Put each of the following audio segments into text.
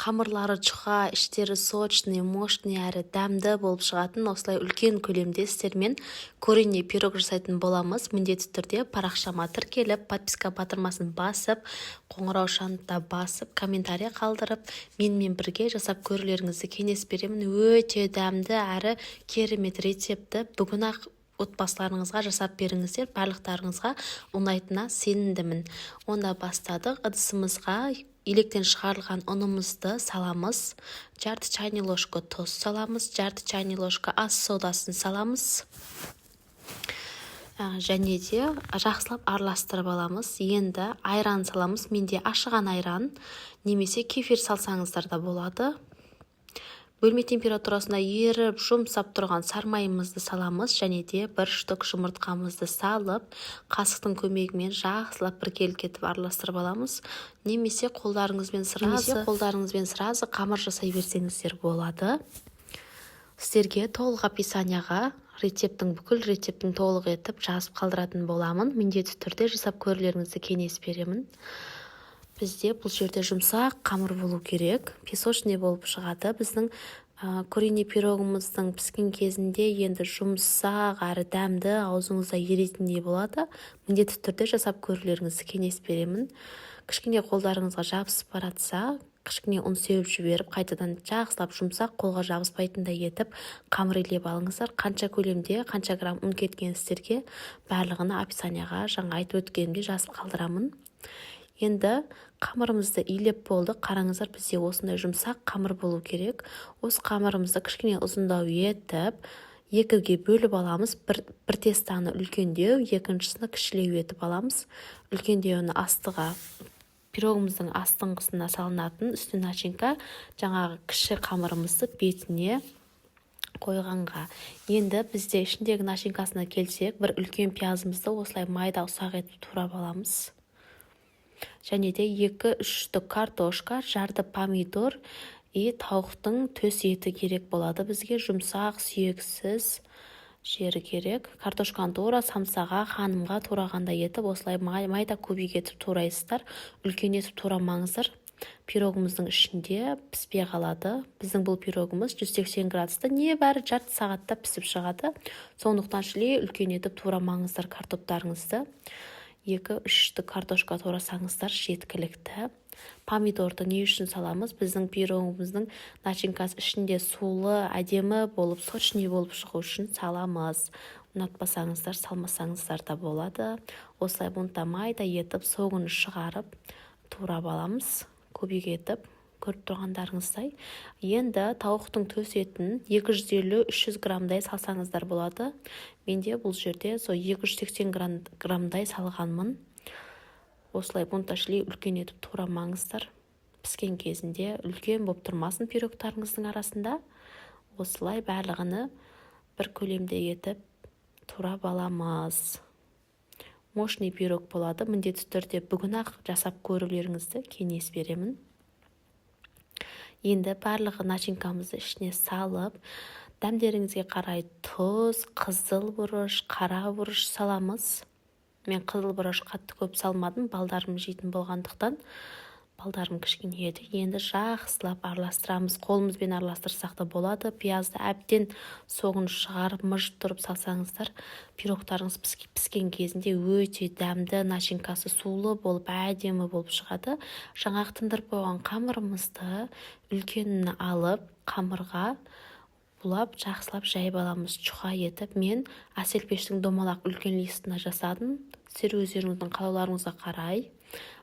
қамырлары жұқа, іштері сочный, мощный әрі дәмді болып шығатын осылай үлкен көлемде сіздермен куриный пирог жасайтын боламыз. Міндетті түрде парақшама тіркеліп, подписка батырмасын басып, қоңырау шанына басып, комментарий қалдырып, менімен бірге жасап көрулеріңізді кеңес беремін. Өте дәмді әрі керемет рецепті бүгін-ақ отбасыларыңызға жасап беріңіздер, барлықтарыңызға ұнайтынына сенімдімін. Онда бастадық. Ыдысымызға електен шығарылған ұнымызды саламыз. Жарты чайный ложка тұз саламыз. Жарты чайный ложка ас содасын саламыз. Және де жақсылап араластырып аламыз. Енді айран саламыз. Менде ашыған айран немесе кефир салсаңыздар да болады. Бөлме температурасында еріп, жұмсап тұрған сармайымызды саламыз, және де бір штук жұмыртқамызды салып, қасықтың көмегімен жақсылап біркелкетіп араластырып аламыз. Немесе қолдарыңызбен сразу қамыр жасай берсеңіздер болады. Сіздерге толық описанияға бүкіл рецептің толық етіп жазып қалдыратын боламын. Міндетті түрде жасап көрулеріңізді кеңес беремін. Бізде бұл жерде жұмсақ қамыр болу керек, песочный болып шығады. Біздің куриный пирогымыздың піскен кезінде енді жұмсақ әрі дәмді аузыңызда ерейтіндей болады. Міндетті түрде жасап көрулеріңізді кеңес беремін. Кішкене қолдарыңызға жабысып баратса, кішкене ұн сеуіп жіберіп, қайтадан жақсылап жұмсақ, қолға жабыспайтындай етіп қамыр илеп алыңыздар. Қанша көлемде, қанша грамм ұн кеткен сіздерге барлығына описанияға жаңа айтып өткенімде жазып қалдырамын. Енді қамырымызды илеп болды. Қараңыздар, бізде осындай жұмсақ қамыр болу керек. Осы қамырымызды кішкене ұзындау етіп, екіге бөліп аламыз. Бір тестаны үлкендеу, екіншісін кішілеу етіп аламыз. Үлкендеуін астыға, пирогымыздың астыңғысына салынатын үстіне начинка, жаңағы кіші қамырымызды бетіне қойғанға. Енді бізде ішіндегі начинкасына келсек, бір үлкен пиязымызды осылай майда ұсақ етіп турап аламыз. Және де 2-3 штук картошка, жарты помидор тауықтың төс еті керек болады. Бізге жұмсақ, сүйексіз жері керек. Картошканы тура самсаға, ханымға турағандай етіп, осылай майда кубик етіп турайсыздар. Үлкен етіп турамаңыздар. Пирогымыздың ішінде піспей қалады. Біздің бұл пирогымыз 180 градуста небәрі жарты сағатта пісіп шығады. Сондықтан үлкен етіп турамаңыздар картоптарыңызды. 2-3 картошка турасаңыздар жеткілікті. Помидорды не үшін саламыз? Біздің пирогымыздың начинкасы ішінде сулы, әдемі болып, сочный болып шығу үшін саламыз. Ұнатпасаңыздар, салмасаңыздар да болады. Осылай майда етіп, соғын шығарып, турап аламыз. Кубик етіп, көріп тұрғандарыңыздай. Енді тауықтың төс етін 250-300 граммдай салсаңыздар болады. Менде бұл жерде 280 граммдай салғанмын. Осылай үлкен етіп турамаңыздар. Піскен кезінде үлкен болып тұрмасын пирогтарыңыздың арасында. Осылай барлығыны бір көлемде етіп турап аламыз. Мощный пирог болады. Міндетті түрде бүгін-ақ жасап көрулеріңізді кеңес беремін. Енді барлығы начинкамызды ішіне салып, дәмдеріңізге қарай тұз, қызыл бұрыш, қара бұрыш саламыз. Мен қызыл бұрыш қатты көп салмадым, балдарым жейтін болғандықтан. Балдарым кішкене еді. Енді жақсылап араластырамыз. Қолымызбен араластырсақ та болады. Пиязды әбден соғын шығарып, мұжып тұрып салсаңыздар, пирогтарыңыз піскен кезінде өте дәмді, начинкасы сулы болып, әдемі болып шығады. Жаңағы тындырып қойған қамырымызды үлкенін алып, қамырға бұлап, жақсылап жайып аламыз, жұқа етіп. Мен әселпештің домалақ үлкен листына жасадым. Сіздер өздеріңіздің қалауларыңызға қарай.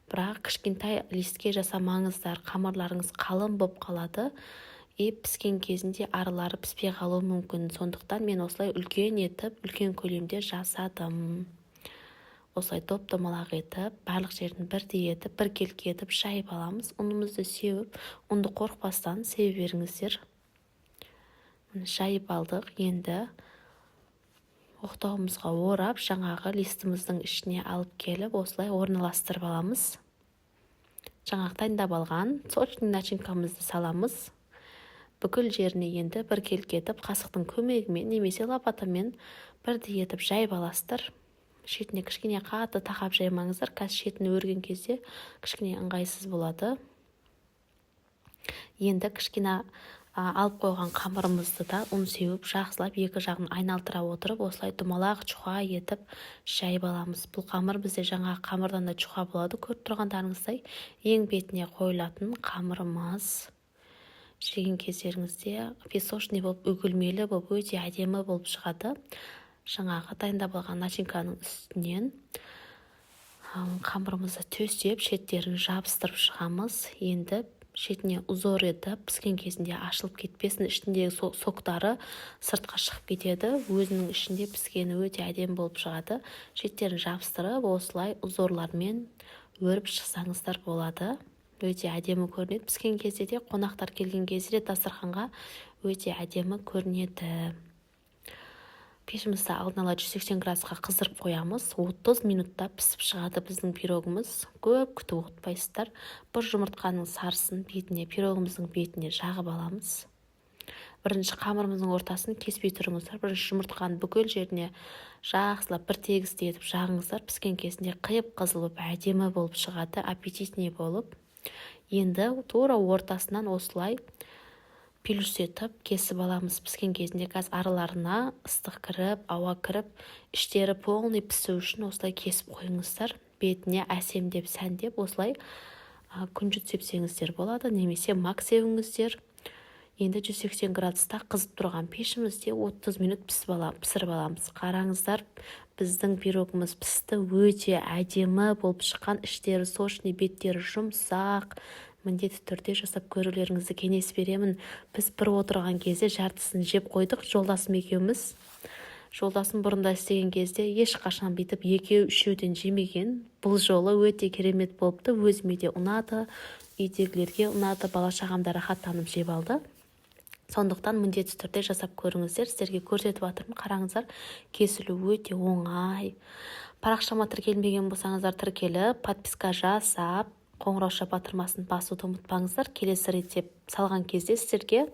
Бірақ кішкентай листке жасамаңыздар, қамырларыңыз қалың болып қалады. Піскен кезінде аралары піспей қалуы мүмкін. Сондықтан мен осылай үлкен етіп, үлкен көлемде жасадым. Осылай домалақ етіп, барлық жерін бірдей етіп, біркелкі етіп жайып аламыз. Ұнымызды сеуіп, ұнды қорықпастан сеуіп беріңіздер. Жайып алдық. Енді оқтауымызға орап, жаңағы листіміздің ішіне алып келіп, осылай орналастырып аламыз. Жаңағы дайындап алған сочный начинкамызды саламыз. Бүкіл жеріне енді біркелкі етіп, қасықтың көмегімен немесе лопатамен бірдей етіп жайып аласыздар. Шетіне кішкене қатты тақап жаймаңыздар. Шетін өрген кезде кішкене ыңғайсыз болады. Енді кішкене алып қойған қамырымызды да ұн сеуіп жақсылап екі жағын айналдыра отырып осылай домалақ чуха етіп жайып аламыз. Бұл қамыр бізде жаңағы қамырдан да чуха болады. Көріп тұрғандарыңыздай ең бетіне қойылатын қамырымыз. Жеген кездеріңізде песочный болып, үгілмелі болып, өте әдемі болып шығады. Жаңағы дайындап алған начинканың үстінен қамырымызды төсеп, шеттерін жабыстырып шығамыз. Енді шетіне узор етіп, піскен кезінде ашылып кетпесін, ішіндегі соктары сыртқа шығып кетеді. Өзінің ішінде піскені өте әдемі болып шығады. Шеттерін жабыстырып, осылай узорлармен өріп шықсаңыздар болады. Өте әдемі көрінеді. Піскен кезде де, қонақтар келген кезде де дастарханға өте әдемі көрінеді. Пешімізді алдын ала 180 градусқа қыздырып қоямыз. 30 минутта пісіп шығады біздің пирогымыз. Көп күтіп отпайсыздар. Бір жұмыртқаның сарысын бетіне, пирогымыздың бетіне жағып аламыз. Бірінші қамырымыздың ортасын кеспей тұрыңыздар. Бірінші жұмыртқаның бүкіл жеріне жақсылап бір тегісті етіп жағыңыздар. Піскен кезінде қиып қызыл болып, әдемі болып шығады, аппетитный болып. Енді тура ортасынан осылай пилюстетіп кесіп аламыз. Піскен кезінде газ араларына ыстық кіріп, ауа кіріп, іштері полный пісу үшін осылай кесіп қойыңыздар. Бетіне әсемдеп, сәндеп осылай күнжіт сепсеңіздер болады, немесе мак сеуіңіздер. Енді 180 градуста қызып тұрған пешімізде 30 минут пісіріп аламыз. Қараңыздар, біздің пирогымыз пісті, өте әдемі болып шыққан, іштері сочный, беттері жұмсақ. Міндетті түрде жасап көрулеріңізді кеңес беремін. Біз бір отырған кезде жартысын жеп қойдық, жолдасым екеуміз. Жолдасым бұрында істеген кезде ешқашан бүйтіп екеу-үшеуден жемеген. Бұл жолы өте керемет болыпты. Өзіме де ұнады, үйдегілерге ұнады, бала-шағам да рахаттанып жеп алды. Сондықтан міндетті түрде жасап көріңіздер. Сіздерге көрсетіп жатырмын. Қараңыздар, кесілу өте оңай. Парақшама тіркелмеген болсаңыздар тіркеліп, подписка жасап, қоңырауша батырмасын басуды ұмытпаңыздар. Келесі рецепт салған кезде сіздерге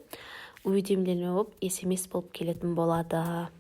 уведомление болып, SMS болып келетін болады.